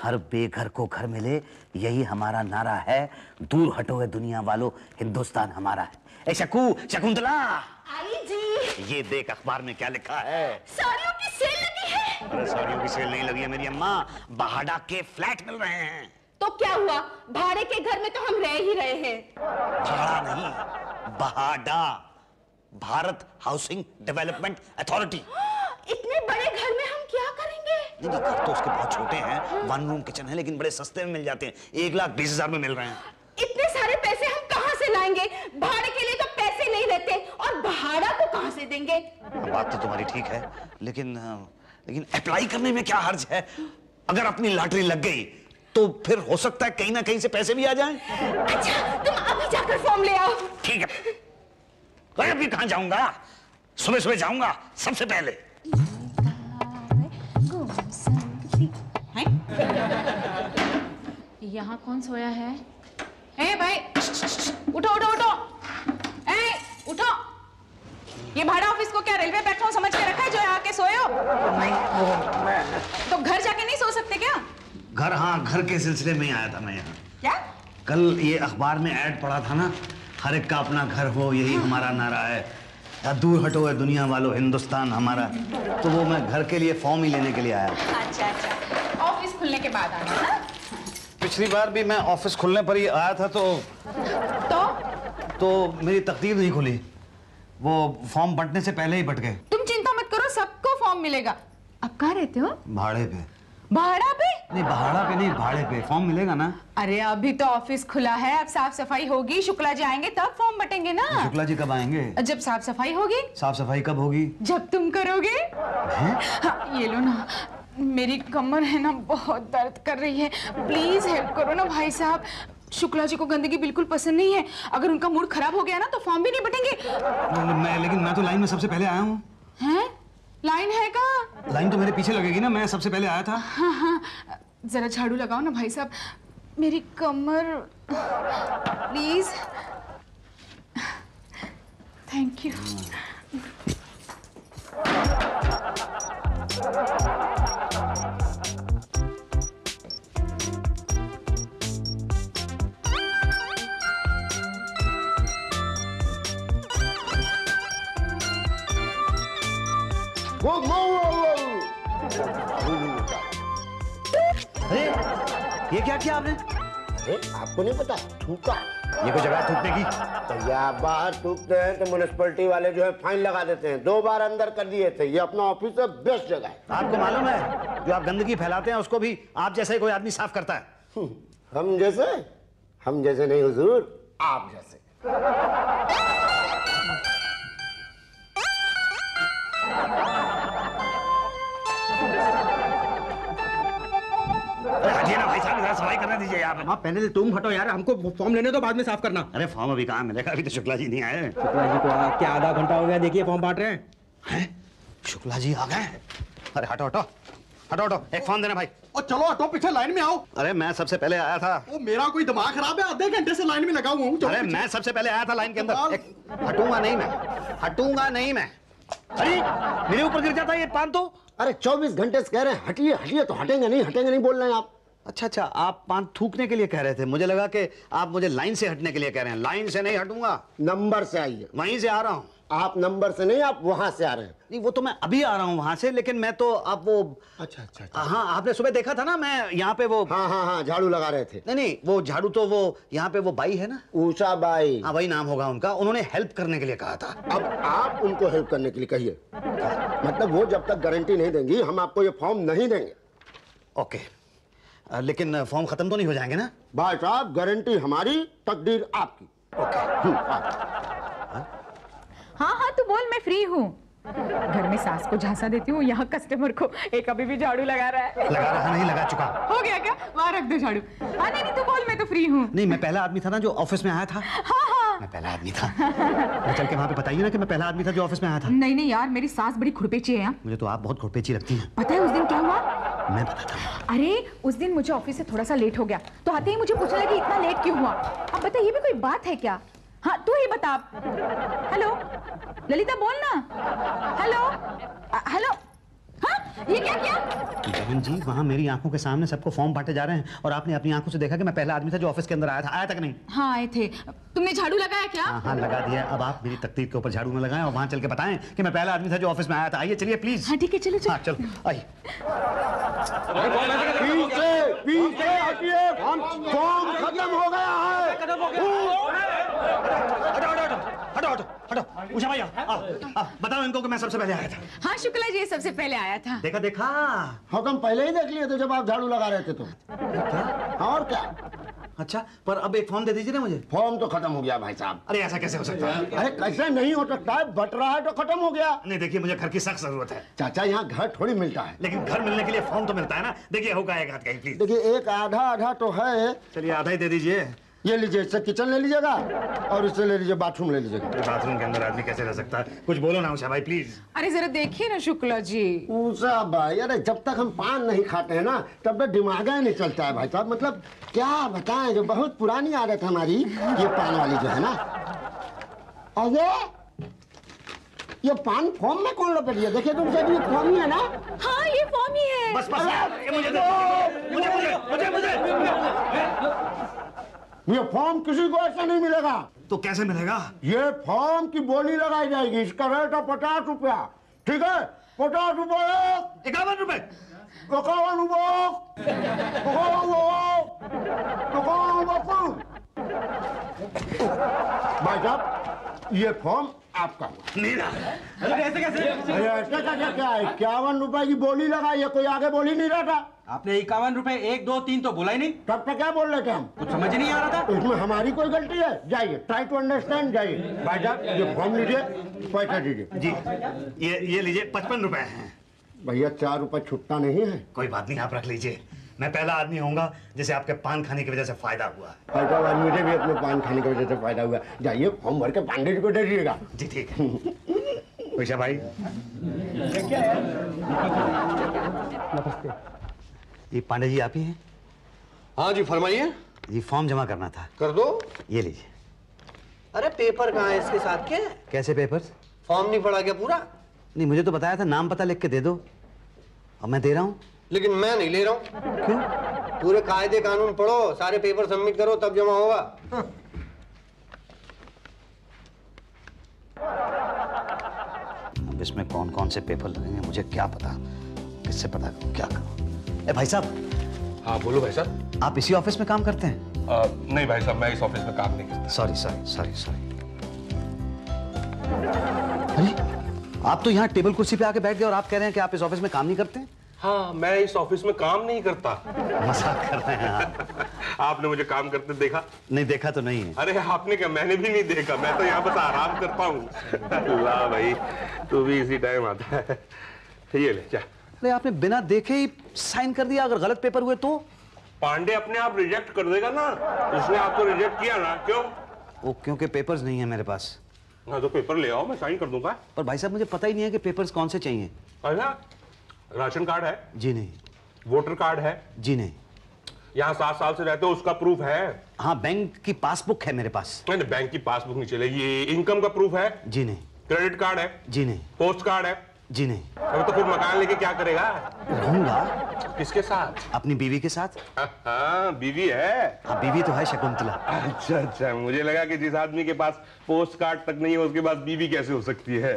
हर बेघर को घर मिले, यही हमारा नारा है। दूर हटो है दुनिया वालों, हिंदुस्तान हमारा है। ए शकुंतला, आई जी। ये देख अखबार में क्या लिखा है। साड़ियों की सेल लगी है। अरे साड़ियों की सेल नहीं लगी है मेरी अम्मा, बहाड़ा के फ्लैट मिल रहे हैं। तो क्या हुआ, भाड़े के घर में तो हम रह ही रहे हैं। भाड़ा नहीं, बहाड़ा, भारत हाउसिंग डेवलपमेंट अथॉरिटी। इतने बड़े घर में हम क्या करेंगे? नहीं, घर तो उसके बहुत छोटे हैं, 1 रूम किचन है, लेकिन बड़े सस्ते में मिल जाते हैं, 1,20,000 में मिल रहे हैं। इतने सारे पैसे हम कहाँ से लाएंगे? भाड़े के लिए तो पैसे नहीं रहते, और भाड़ा को कहाँ से देंगे? बात तो तुम्हारी ठीक है, लेकिन अप्लाई करने में क्या हर्ज है? अगर अपनी लॉटरी लग गई तो फिर हो सकता है कहीं ना कहीं से पैसे भी आ जाएं। अच्छा, तुम अभी जाकर फॉर्म ले आओ। ठीक है। मैं अभी कहाँ जाऊंगा, सुबह सुबह जाऊंगा सबसे पहले। यहाँ कौन सोया है? ए भाई, उठो उठो उठो, ए उठो। ये भाड़ा ऑफिस को क्या रेलवे प्लेटफॉर्म समझ के रखा है जो यहाँ आके सोए हो? नहीं, वो मैं तो घर जाके नहीं सो सकते क्या? घर, हाँ, घर के सिलसिले में ही आया था मैं यहाँ। क्या? कल ये अखबार में ऐड पढ़ा था ना, हर एक का अपना घर हो, यही हमारा नारा है। या दूर हटो है दुनिया वालों, हिंदुस्तान हमारा। तो वो मैं घर के लिए फॉर्म ही लेने के लिए आया। अच्छा अच्छा, ऑफिस खुलने के बाद आना ना? पिछली बार भी मैं ऑफिस खुलने पर ही आया था तो मेरी तकदीर नहीं खुली, वो फॉर्म बंटने से पहले ही बंट गए। तुम चिंता मत करो, सबको फॉर्म मिलेगा। अब कहाँ रहते हो? भाड़े पे। भाड़ा पे? नहीं, भाड़ा पे नहीं, भाड़े पे। फॉर्म मिलेगा ना? अरे अभी तो ऑफिस खुला है, अब साफ सफाई होगी, शुक्ला जी आएंगे तब फॉर्म बटेंगे ना। शुक्ला जी कब आएंगे? जब साफ सफाई होगी। साफ सफाई कब होगी? जब तुम करोगे। हाँ, ये लो ना, मेरी कमर है ना बहुत दर्द कर रही है, प्लीज हेल्प करो ना भाई साहब। शुक्ला जी को गंदगी बिल्कुल पसंद नहीं है, अगर उनका मूड खराब हो गया ना तो फॉर्म भी नहीं बटेंगे। लेकिन मैं तो लाइन में सबसे पहले आया हूँ। हैं? लाइन है कहाँ? लाइन तो मेरे पीछे लगेगी ना, मैं सबसे पहले आया था। हाँ हाँ, जरा झाड़ू लगाओ ना भाई साहब, मेरी कमर, प्लीज। Thank you. अरे ये क्या किया आपने? अरे आपको नहीं पता, थूका। ये कोई जगह थूकने की? तो या बाहर थूकते हैं तो म्युनिसिपैलिटी वाले जो है फाइन लगा देते हैं। 2 बार अंदर कर दिए थे। ये अपना ऑफिस है, बेस्ट जगह है। आपको मालूम है, जो आप गंदगी फैलाते हैं उसको भी आप जैसे कोई आदमी साफ करता है। हम जैसे नहीं हुजूर, आप जैसे। हटिए ना भाई साहब, इधर सफाई करने दीजिए आप। हाँ, पहले तुम हटो यार, हमको फॉर्म लेने दो, बाद में साफ करना। अरे फॉर्म अभी कहाँ मिलेगा, अभी तो शुक्ला जी नहीं आए। शुक्ला जी को क्या आधा घंटा हो गया, देखिए फॉर्म बांट रहे हैं। शुक्ला जी आ गए? अरे हटो हटो हटो हटो, एक फॉर्म देना भाई। और चलो हटो, पीछे लाइन में आओ। अरे मैं सबसे पहले आया था। वो मेरा कोई दिमाग खराब है, आधे घंटे से लाइन में लगा हुआ हूँ। अरे मैं सबसे पहले आया था लाइन के अंदर। हटूंगा नहीं मैं, हटूंगा नहीं मैं। अरे मेरे ऊपर गिर जाता है ये पान तो। अरे 24 घंटे से कह रहे हैं हटिए हटिए, तो हटेंगे नहीं बोल रहे हैं आप। अच्छा अच्छा, आप पान थूकने के लिए कह रहे थे, मुझे लगा कि आप मुझे लाइन से हटने के लिए कह रहे हैं। लाइन से नहीं हटूंगा, नंबर से आइए। वहीं से आ रहा हूँ। आप नंबर से नहीं, आप वहां से आ रहे हैं। नहीं, वो तो मैं अभी आ रहा हूँ वहां से, लेकिन मैं तो अब वो। अच्छा। हाँ, आपने सुबह देखा था ना, मैं यहाँ पे वो। हाँ, झाड़ू लगा रहे थे। नहीं, वो झाड़ू तो वो यहाँ पे वो बाई है ना, उषा बाई। हाँ वही नाम होगा उनका। उन्होंने हेल्प करने के लिए कहा था। अब आप उनको हेल्प करने के लिए कहिए, मतलब वो जब तक गारंटी नहीं देंगी हम आपको ये फॉर्म नहीं देंगे। ओके, लेकिन फॉर्म खत्म तो नहीं हो जाएंगे ना? भाई साहब, गारंटी हमारी, तकदीर आपकी। हाँ हाँ, तू बोल, मैं फ्री हूँ। घर में सास को झांसा देती हूँ, यहाँ कस्टमर को एक अभी भी झाड़ू लगा रहा है। लगा रहा नहीं, लगा चुका। हो गया क्या? वहाँ रख दो झाड़ू। हाँ नहीं, तू बोल, मैं तो फ्री हूँ। नहीं, मैं पहला आदमी था ना जो ऑफिस में आया था। हाँ, मैं पहला आदमी था। मैं चल के वहाँ पे बताइए ना कि मैं पहला आदमी था जो ऑफिस में आया था। नहीं यार, मेरी सास बड़ी खुरपेची है। मुझे तो आप बहुत खुरपेची लगती हैं। पता है उस दिन क्या हुआ? मैं बताता हूँ। अरे उस दिन मुझे ऑफिस से थोड़ा सा लेट हो गया, तो आते ही मुझे पूछने लगी इतना लेट क्यों हुआ। अब बता, ये भी कोई बात है क्या? हाँ तू ही बता। हेलो ललिता, बोल ना। Hello hello. हाँ ये क्या किया? जगन जी, वहाँ मेरी आंखों के सामने सबको फॉर्म बांटे जा रहे हैं और आपने अपनी आंखों से देखा कि मैं पहला आदमी था जो ऑफिस के अंदर आया तक नहीं। हाँ आए थे। तुमने झाड़ू लगाया क्या? हाँ लगा दिया। अब आप मेरी तकदीर के ऊपर झाड़ू न लगाएं और वहाँ चल के बताएं कि मैं पहला आदमी था जो ऑफिस में आया था। आइए चलिए प्लीज। हाँ ठीक है, चलो हाँ चलो आइए। पीछे हटिए, फॉर्म खत्म हो गया है। हटो उषा भैया, बताओ इनको कि मैं सबसे पहले आया था। हाँ शुक्ला जी सबसे पहले आया था। देखा हम पहले ही देख लिए थे जब आप झाड़ू लगा रहे थे तो। क्या? और क्या? अच्छा, पर अब एक फॉर्म दे दीजिए ना मुझे। फॉर्म तो खत्म हो गया भाई साहब। अरे ऐसा कैसे हो सकता है? अरे कैसे नहीं हो सकता है, बट रहा है तो खत्म हो गया। नहीं देखिए, मुझे घर की सख्त जरूरत है। चाचा यहाँ घर थोड़ी मिलता है। लेकिन घर मिलने के लिए फॉर्म तो मिलता है ना। देखिए होगा एक हाथ कहीं प्लीज। देखिए एक आधा आधा तो है। चलिए आधा ही दे दीजिए। ये लीजिए, इससे किचन ले लीजिएगा और इससे ले लीजिए बाथरूम ले लीजिएगा। बाथरूम के अंदर आदमी कैसे रह सकता है? कुछ बोलो ना उषा भाई प्लीज। अरे जरा देखिए ना शुक्ला जी। उषा भाई, अरे जब तक हम पान नहीं खाते हैं ना तब तक दिमाग ही नहीं चलता है भाई साहब। मतलब क्या बताएं, जो बहुत पुरानी आदत है हमारी ये पान वाली जो है ना। और ये पान फॉर्म में कौन लपेट दिया? देखिए तुम सभी फॉर्म ही है ना। हाँ ये फॉर्म ही है। बस ये मुझे ये फॉर्म किसी को ऐसा नहीं मिलेगा। तो कैसे मिलेगा? ये फॉर्म की बोली लगाई जाएगी। इसका रेट है 50 रुपया। ठीक है, 50 रुपये। 51 रुपए। 51 रुपये। भाई साहब ये फॉर्म आपका। मेरा? अरे ऐसे कैसे? अरे ऐसा क्या है? 51 रुपए की बोली लगाई है, कोई आगे बोली नहीं रहा था। आपने 51 रुपए 1 2 3 तो बोला ही नहीं। तब तक क्या बोल रहे थे हम? कुछ समझ नहीं आ रहा था। इसमें हमारी कोई गलती है? जाइए, ट्राई टू अंडरस्टैंड। जाइए भाई साहब, ये फॉर्म लीजिए, पैसा दीजिए। जी ये लीजिए 55 रुपए हैं। भैया 4 रुपए छुट्टा नहीं है। कोई बात नहीं, आप रख लीजिए। मैं पहला आदमी होऊंगा जिसे आपके पान खाने की वजह से फायदा हुआ। फायदा हुआ, मुझे भी अपने पान खाने की वजह से फायदा हुआ। जाइए फॉर्म भर के पांडे जी को दे दीजिएगा। जी ठीक है। उषा भाई ये पांडे जी आप ही हैं? हाँ जी फरमाइए। ये फॉर्म जमा करना था। कर दो। ये लीजिए। अरे पेपर कहाँ है इसके साथ के? कैसे पेपर्स? फॉर्म नहीं पढ़ा क्या पूरा? नहीं, मुझे तो बताया था नाम पता लिख के दे दो। अब मैं दे रहा हूँ। लेकिन मैं नहीं ले रहा हूँ। क्यों? पूरे कायदे कानून पढ़ो, सारे पेपर सबमिट करो तब जमा होगा। अब इसमें कौन कौन से पेपर लगेंगे मुझे क्या पता। किससे पता करूं, क्या करूं? भाई साहब। हाँ बोलो भाई साहब। आप इसी ऑफिस में काम करते हैं? नहीं भाई साहब, मैं इस ऑफिस में काम नहीं करता। सॉरी। अरे आप तो यहाँ टेबल कुर्सी पे आके बैठ गए और आप कह रहे हैं कि आप इस ऑफिस में काम नहीं करते हैं? हाँ, मैं इस ऑफिस में काम नहीं करता। मजाक कर रहे हैं आप। आपने मुझे काम करते देखा? नहीं देखा तो नहीं है। अरे आपने क्या? मैंने भी नहीं देखा। मैं तो यहाँ बस आराम करता हूँ। अल्लाह भाई, तू भी इसी टाइम आता है। ये ले क्या? अरे आपने बिना देखे ही साइन कर दिया। अगर गलत पेपर हुए तो? पांडे अपने आप रिजेक्ट कर देगा ना। उसने आपको रिजेक्ट किया ना, क्यों? वो क्योंकि पेपर्स नहीं है मेरे पास। हाँ तो पेपर ले आओ, मैं साइन कर दूंगा। पर भाई साहब मुझे पता ही नहीं है कि पेपर्स कौन से चाहिए। अच्छा, राशन कार्ड है? जी नहीं। वोटर कार्ड है? जी नहीं। यहाँ 7 साल से रहते हो उसका प्रूफ है? हाँ, बैंक की पासबुक है मेरे पास। नहीं, बैंक की पासबुक नहीं चलेगी। ये इनकम का प्रूफ है? जी नहीं। क्रेडिट कार्ड है? जी नहीं। पोस्ट कार्ड है? जी नहीं। अब तो फिर मकान लेके क्या करेगा? रहूंगा। किसके साथ? अपनी बीवी के साथ। हाँ, बीवी है? हाँ, बीवी तो है शकुंतला। अच्छा, मुझे लगा कि जिस आदमी के पास पोस्ट कार्ड तक नहीं है उसके पास बीवी कैसे हो सकती है।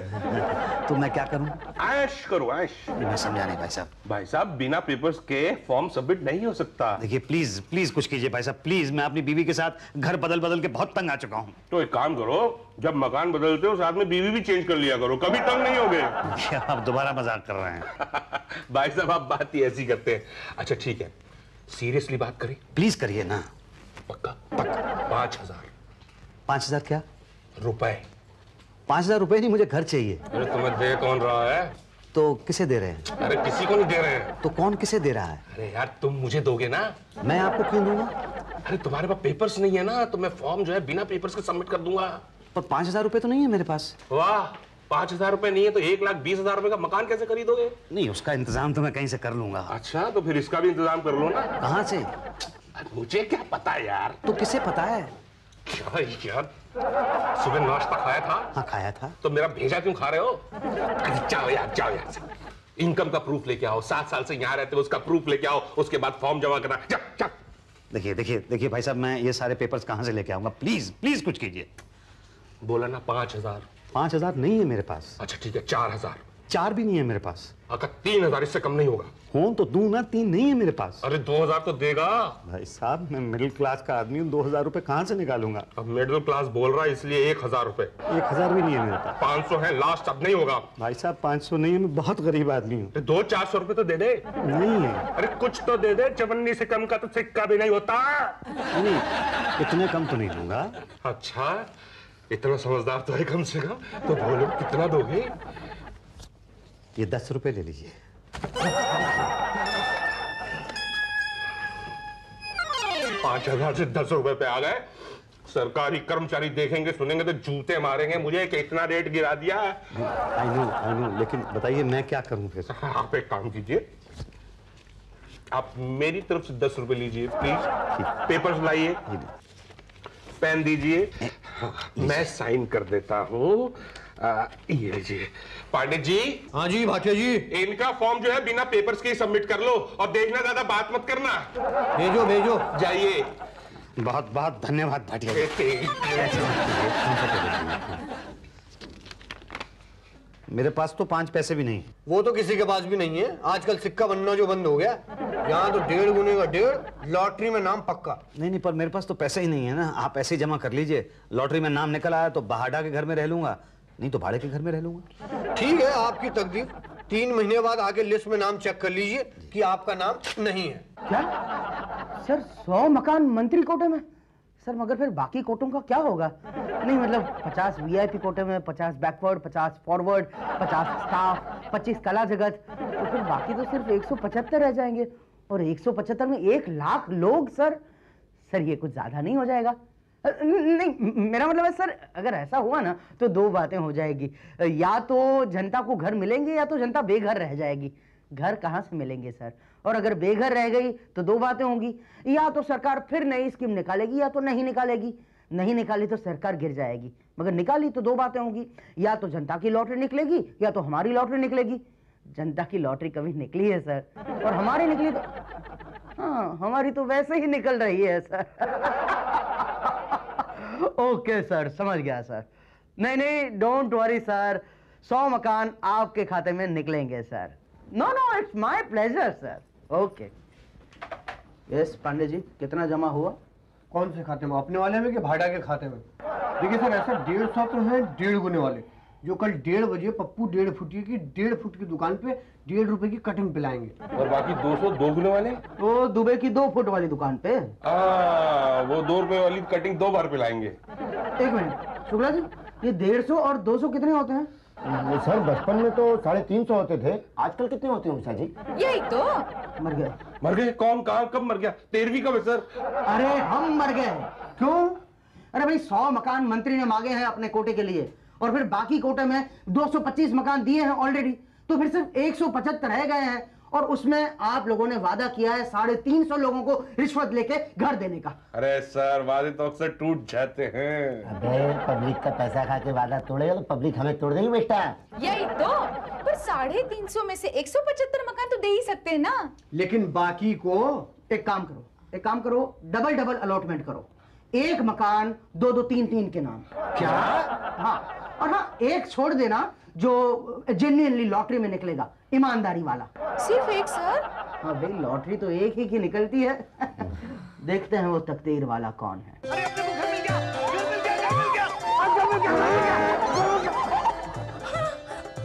तो मैं क्या करूं? ऐश करो, ऐश। मैं समझा नहीं भाई साहब। भाई साहब, बिना पेपर्स के फॉर्म सबमिट नहीं हो सकता। देखिए प्लीज कुछ कीजिए भाई साहब, प्लीज। मैं अपनी बीवी के साथ घर बदल के बहुत तंग आ चुका हूँ। तो एक काम करो, जब मकान बदलते हो साथ में बीवी भी चेंज कर लिया करो, कभी तंग नहीं होगे। क्या आप दोबारा मजाक कर रहे हैं? भाई साहब आप बात ही ऐसी करते हैं। अच्छा ठीक है, सीरियसली बात करें? प्लीज करिए ना। पक्का? पक्का। 5000। 5000 क्या? रुपए। 5000 रुपए नहीं, मुझे घर चाहिए। अरे तुम्हें दे कौन रहा है? तो किसे दे रहे हैं? अरे किसी को नहीं दे रहे हैं। तो कौन किसे दे रहा है? अरे यार तुम मुझे दोगे ना? मैं आपको क्यों दूंगा? अरे तुम्हारे पास पेपर्स नहीं है ना, तो मैं फॉर्म जो है बिना पेपर्स के सबमिट कर दूंगा। पर 5000 रुपए तो नहीं है मेरे पास। वाह, 5000 रुपए नहीं है तो 1,20,000 रुपए का मकान कैसे खरीदोगे? नहीं, उसका इंतजाम तो मैं कहीं से कर लूंगा। अच्छा, तो फिर इसका भी इंतजाम कर लो ना। कहाँ से? मुझे क्या पता यार। तो किसे पता है? क्या यार, सुबह नाश्ता खाया था? हाँ खाया था। तो मेरा भेजा क्यों खा रहे हो? अरे जाओ यार, जाओ यार। इनकम का प्रूफ लेके आओ, 7 साल से यहाँ रहते हो उसका प्रूफ लेके आओ, उसके बाद फॉर्म जमा करना। जा, जा। देखिए देखिए देखिए भाई साहब, मैं ये सारे पेपर्स कहाँ से लेके आऊंगा? प्लीज प्लीज कुछ कीजिए। बोला ना 5000। 5000 नहीं है मेरे पास। अच्छा ठीक है, 4000। 4 भी नहीं है मेरे पास। अगर 3000 इससे कम नहीं होगा। हो तो दूं ना, 3 नहीं है मेरे पास। अरे 2000 तो देगा। भाई साहब मैं मिडिल क्लास का आदमी हूँ, 2000 रुपए कहाँ से निकालूंगा? अब मिडिल क्लास बोल रहा है इसलिए 1000 रुपए। 1000 भी नहीं है मेरे पास। 500 है लास्ट, अब नहीं होगा। भाई साहब 500 नहीं है, मैं बहुत गरीब आदमी हूँ। 200-400 रुपए तो दे दे। नहीं है। अरे कुछ तो दे दे, 54 से कम का तो सिक्का भी नहीं होता। नहीं, इतने कम तो नहीं दूंगा। अच्छा इतना समझदार तो है कम से कम, तो बोलो कितना दोगे? ये 10 रुपए ले लीजिए। 5000 से 10 रुपए पे आ गए। सरकारी कर्मचारी देखेंगे सुनेंगे तो जूते मारेंगे मुझे कि इतना रेट गिरा दिया। आई नो, लेकिन बताइए मैं क्या करूं फिर? आप एक काम कीजिए, आप मेरी तरफ से 10 रुपए लीजिए प्लीज। पेपर्स लाइए, पेन दीजिए, मैं साइन कर देता हूँ। ये लीजिए। पांडे जी। हाँ जी भाटिया जी। इनका फॉर्म जो है बिना पेपर्स के ही सबमिट कर लो, और देखना ज्यादा बात मत करना। भेजो भेजो। जाइए। बहुत बहुत धन्यवाद भाटिया जी। मेरे पास तो 5 पैसे भी नहीं। वो तो किसी के पास भी नहीं है, आजकल सिक्का बनना जो बंद हो गया। यहाँ तो 1.5 गुने का 1.5, लॉटरी में नाम पक्का। नहीं, पर मेरे पास तो पैसे ही नहीं है ना। आप पैसे जमा कर लीजिए, लॉटरी में नाम निकल आया तो बहाड़ा के घर में रह लूंगा, नहीं तो भाड़े के घर में रह लूंगा। ठीक है आपकी तकदीर। 3 महीने बाद आके लिस्ट में नाम चेक कर लीजिए कि आपका नाम नहीं है। क्या सर, 100 मकान मंत्री कोटे में? सर मगर फिर बाकी कोटों का क्या होगा? नहीं मतलब 50 वीआईपी कोटे में, 50 बैकवर्ड, 50 फॉरवर्ड, 50 स्टाफ, 25 कला जगत, तो फिर बाकी तो सिर्फ 175 रह जाएंगे। और 175 में 1 लाख लोग। सर ये कुछ ज्यादा नहीं हो जाएगा? नहीं मेरा मतलब है सर, अगर ऐसा हुआ ना तो 2 बातें हो जाएगी। या तो जनता को घर मिलेंगे या तो जनता बेघर रह जाएगी। घर कहाँ से मिलेंगे सर? और अगर बेघर रह गई तो 2 बातें होंगी, या तो सरकार फिर नई स्कीम निकालेगी या तो नहीं निकालेगी। नहीं निकाली तो सरकार गिर जाएगी, मगर निकाली तो 2 बातें होंगी, या तो जनता की लॉटरी निकलेगी या तो हमारी लॉटरी निकलेगी। जनता की लॉटरी कभी निकली है सर? और हमारी निकली तो हाँ, हमारी तो वैसे ही निकल रही है सर। ओके सर, समझ गया सर। नहीं डोंट वरी सर, 100 मकान आपके खाते में निकलेंगे sir. No it's my pleasure sir. Okay yes Pandey ji, कितना जमा हुआ? कौन से खाते में, अपने वाले में कि भाड़ा के खाते में? देखिए सर, ऐसा 150 तो है 1.5 गुने वाले, जो कल 1:30 बजे पप्पू 1.5 फुट की 1.5 फुट की दुकान पे 1.5 रुपए की कटिंग पिलाएंगे। और बाकी 200 2 गुने वाले तो दुबे की 2 फुट वाली दुकान पे वो 2 रुपए वाली कटिंग 2 बार पिलाएंगे। 1 मिनट शुक्ला जी, ये 150 और 200 कितने होते हैं? ये सर बचपन में तो 350 होते थे, आजकल कितने होते हैं उषा जी? यही तो। मर गए। मर गए? कौन, कहाँ, कब मर गया? 13वीं कब है सर? अरे हम मर गए। क्यों? अरे भाई 100 मकान मंत्री ने मांगे हैं अपने कोटे के लिए, और फिर बाकी कोटे में 225 मकान दिए हैं ऑलरेडी, तो फिर सिर्फ 175 रह गए हैं। और उसमें आप लोगों ने वादा किया है 350 लोगों को रिश्वत लेके घर देने का। अरे सर, वादे तो अक्सर टूट जाते हैं। अबे पब्लिक का पैसा खा के वादा तोड़ेगा तो पब्लिक हमें तोड़ देगी बेटा। यही तो। पर 350 में से 175 मकान तो दे ही सकते हैं ना। लेकिन बाकी को एक काम करो, डबल अलॉटमेंट करो। 1 मकान 2 3 के नाम। क्या? हाँ, और हाँ एक छोड़ देना जो जेन्युइनली लॉटरी में निकलेगा, ईमानदारी वाला। सिर्फ 1 सर? हाँ भाई, लॉटरी तो एक ही की निकलती है। देखते हैं वो तकदीर वाला कौन है। अरे अपने को घर मिल गया, घर मिल गया, घर मिल गया, घर मिल गया।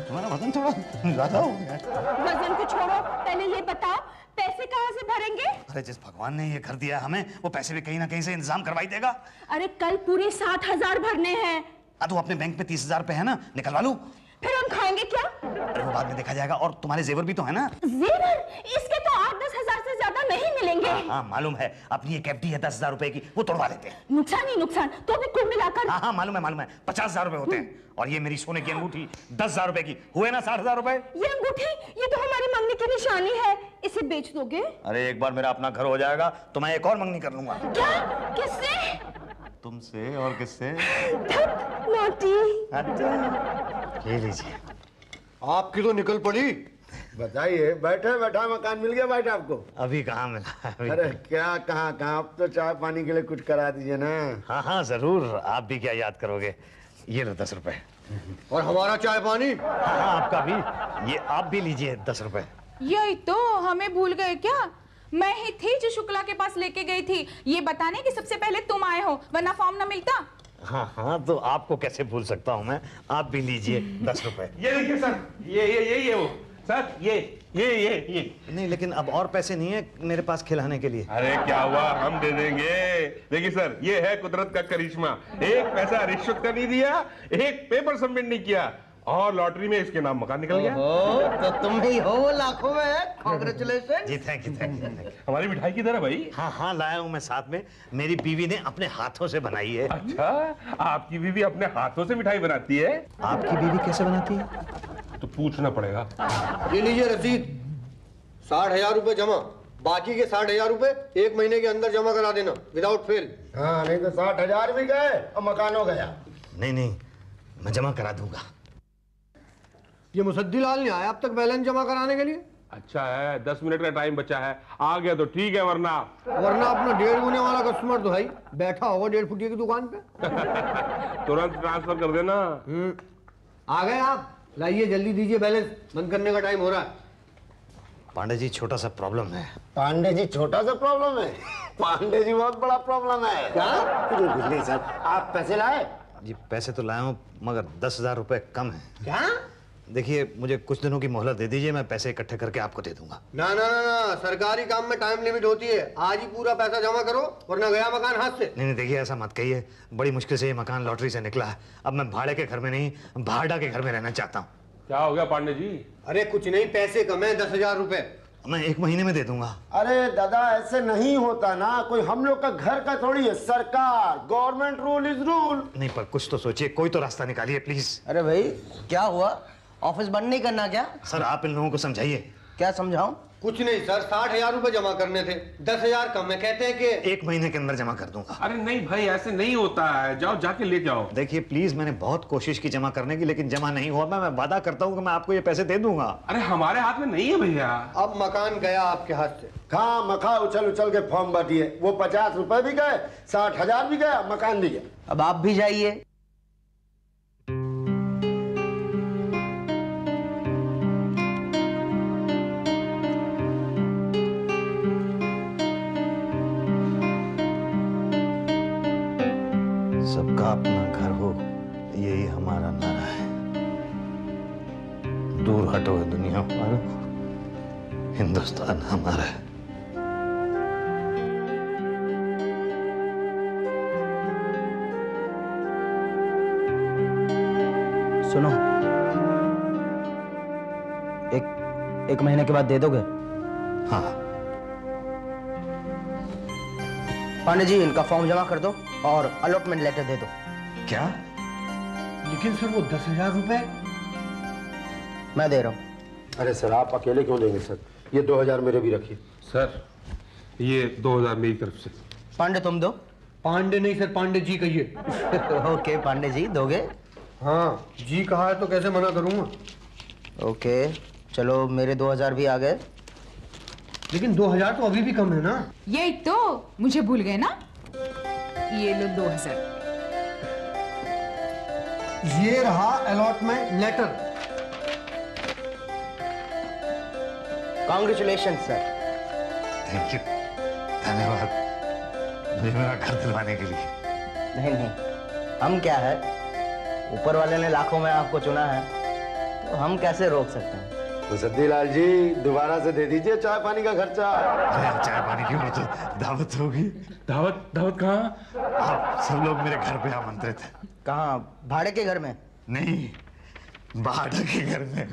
तुम्हारा वजन थोड़ा ज्यादा हो गया। वजन को छोड़ो, पहले ये बताओ पैसे कहाँ से भरेंगे? अरे जिस भगवान ने ये घर दिया हमें, वो पैसे भी कहीं ना कहीं से इंतजाम करवाई देगा। अरे कल पूरे 60,000 भरने हैं। तू अपने बैंक में 30,000 पे है ना, निकलवा लूं। फिर हम खाएंगे क्या? अरे वो बाद में देखा जाएगा। और तुम्हारे जेवर भी तो है ना? जेवर? इसके तो 8-10 हजार से ज्यादा नहीं मिलेंगे। हाँ मालूम है, अपनी एक एफडी है 10,000 रुपए की, वो तोड़वा लेते हैं। नुकसान ही नुकसान, तो भी कुल मिलाकर। हाँ मालूम है, 50,000 रुपए होते हैं। और ये मेरी सोने की अंगूठी 10,000 रुपए की, हुए ना 60,000 रुपए। ये अंगूठी, ये तो हमारी मंगनी की निशानी है, इसे बेच दोगे? अरे एक बार मेरा अपना घर हो जाएगा तो मैं एक और मंगनी कर लूंगा। क्या? किससे? तुमसे। और किससे? नोटी। अच्छा, ले लीजिए। आपकी तो निकल पड़ी। बताइए, बैठे बैठा मकान मिल गया भाई आपको? अभी कहाँ मिला अभी। अरे क्या कहाँ कहाँ, अब तो चाय पानी के लिए कुछ करा दीजिए ना। हाँ हाँ जरूर, आप भी क्या याद करोगे। ये लो 10 रुपए। और हमारा चाय पानी? हाँ हाँ आपका भी, ये आप भी लीजिए 10 रुपए। यही तो, हमें भूल गए क्या? मैं ही थी जो शुक्ला के पास लेके गई थी ये बताने कि सबसे पहले तुम आए हो, वरना फॉर्म ना मिलता। हाँ हाँ तो आपको कैसे भूल सकता हूँ मैं, आप भी लीजिए 10 रुपए। ये देखिए सर, ये वो सर, ये नहीं लेकिन अब और पैसे नहीं है मेरे पास खिलाने के लिए। अरे क्या हुआ, हम दे देंगे। देखिए सर, ये है कुदरत का करिश्मा। एक पैसा रिश्वत का नहीं दिया, एक पेपर सबमिट नहीं किया, और लॉटरी में इसके नाम मकान निकल गया। तो तुम ही हो लाखों में। कांग्रेचुलेशन। जी थैंक यू थैंक यू। हमारी मिठाई किधर है भाई? हाँ हाँ लाया हूँ मैं साथ में, मेरी बीवी ने अपने हाथों से बनाई है। अच्छा, आपकी बीवी अपने हाथों से मिठाई बनाती है? आपकी बीवी कैसे बनाती है? तो पूछना पड़ेगा। ये लीजिए रसीद, 60,000 रुपए जमा, बाकी के 60,000 रुपए 1 महीने के अंदर जमा करा देना विदाउट फेल। हाँ, नहीं तो 60,000 भी गए और मकान हो गया। नहीं नहीं मैं जमा करा दूंगा। ये मुसद्दी लाल नहीं आया अब तक बैलेंस जमा कराने के लिए? अच्छा है, 10 मिनट का टाइम बचा है, आ गया तो ठीक है, वरना अपना 1.5 गुने वाला कस्टमर तो भाई बैठा होगा 1.5 फुटिया की दुकान पे। तुरंत ट्रांसफर कर देना। आ गए आप, लाइए जल्दी दीजिए, बैलेंस बंद करने का टाइम हो रहा है। पांडे जी छोटा सा प्रॉब्लम है। पांडे जी छोटा सा प्रॉब्लम है? पांडे जी बहुत बड़ा प्रॉब्लम है। क्या? कुछ नहीं सर, आप पैसे लाए? जी पैसे तो लाया हूँ मगर 10,000 रुपए कम है। क्या? देखिए मुझे कुछ दिनों की मोहलत दे दीजिए, मैं पैसे इकट्ठे करके आपको दे दूंगा। ना ना ना ना, सरकारी काम में टाइम लिमिट होती है, आज ही पूरा पैसा जमा करो वरना गया मकान हाथ से। नहीं नहीं देखिए ऐसा मत कहिए, बड़ी मुश्किल से ये मकान लॉटरी से निकला है, अब मैं भाड़े के घर में नहीं भाड़ा के घर में रहना चाहता हूँ। क्या हो गया पांडे जी? अरे कुछ नहीं, पैसे कम है, 10,000 रुपए। मैं 1 महीने में दे दूंगा। अरे दादा ऐसे नहीं होता ना, कोई हम लोग का घर का थोड़ी है, सरकार, गवर्नमेंट रूल इज रूल। नहीं पर कुछ तो सोचिए, कोई तो रास्ता निकालिए प्लीज। अरे भाई क्या हुआ, ऑफिस बंद नहीं करना क्या? सर आप इन लोगों को समझाइए। क्या समझाऊं? कुछ नहीं सर, 60,000 रुपए जमा करने थे, 10,000 कम है, कहते हैं कि 1 महीने के अंदर जमा कर दूंगा। अरे नहीं भाई, ऐसे नहीं होता है, जाओ जाके ले जाओ। देखिए प्लीज, मैंने बहुत कोशिश की जमा करने की लेकिन जमा नहीं हुआ। मैं वादा करता हूँ कि मैं आपको ये पैसे दे दूंगा। अरे हमारे हाथ में नहीं है भैया। अब मकान गया आपके हाथ से। खा मखा उछल उछल के फॉर्म भरिए, वो 50 रुपए भी गए, 60,000 भी गया, मकान भी गया। अब आप भी जाइए। सबका अपना घर हो, यही हमारा नारा है। दूर हटो दुनिया वालों, हिंदुस्तान हमारा है। सुनो, एक महीने के बाद दे दोगे? हाँ पांडे जी इनका फॉर्म जमा कर दो और अलॉटमेंट लेटर दे दो। क्या? लेकिन सर वो 10,000 रुपए मैं दे रहा हूँ। अरे सर आप अकेले क्यों देंगे सर, ये 2,000 मेरे भी रखिए। सर ये 2,000 मेरी तरफ से। पांडे तुम दो। पांडे नहीं सर, पांडे जी कहिए। ओके पांडे जी दोगे? हाँ जी कहा है तो कैसे मना करूंगा। ओके चलो मेरे 2,000 भी आ गए। लेकिन 2,000 तो अभी भी कम है ना। यही तो, मुझे भूल गए ना। ये लो 2,000। ये रहा allotment letter. Congratulation sir. Thank you, धन्यवाद मुझे मेरा घर दिलवाने के लिए। नहीं हम क्या है, ऊपर वाले ने लाखों में आपको चुना है तो हम कैसे रोक सकते हैं। तो सद्दीलाल जी दोबारा से दे दीजिए चाय पानी का खर्चा। अरे चाय पानी क्यों, तो दावत होगी। दावत कहाँ? आप सब लोग मेरे घर पे आमंत्रित हैं। कहाँ, भाड़े के घर में? नहीं, भाड़ा के घर में।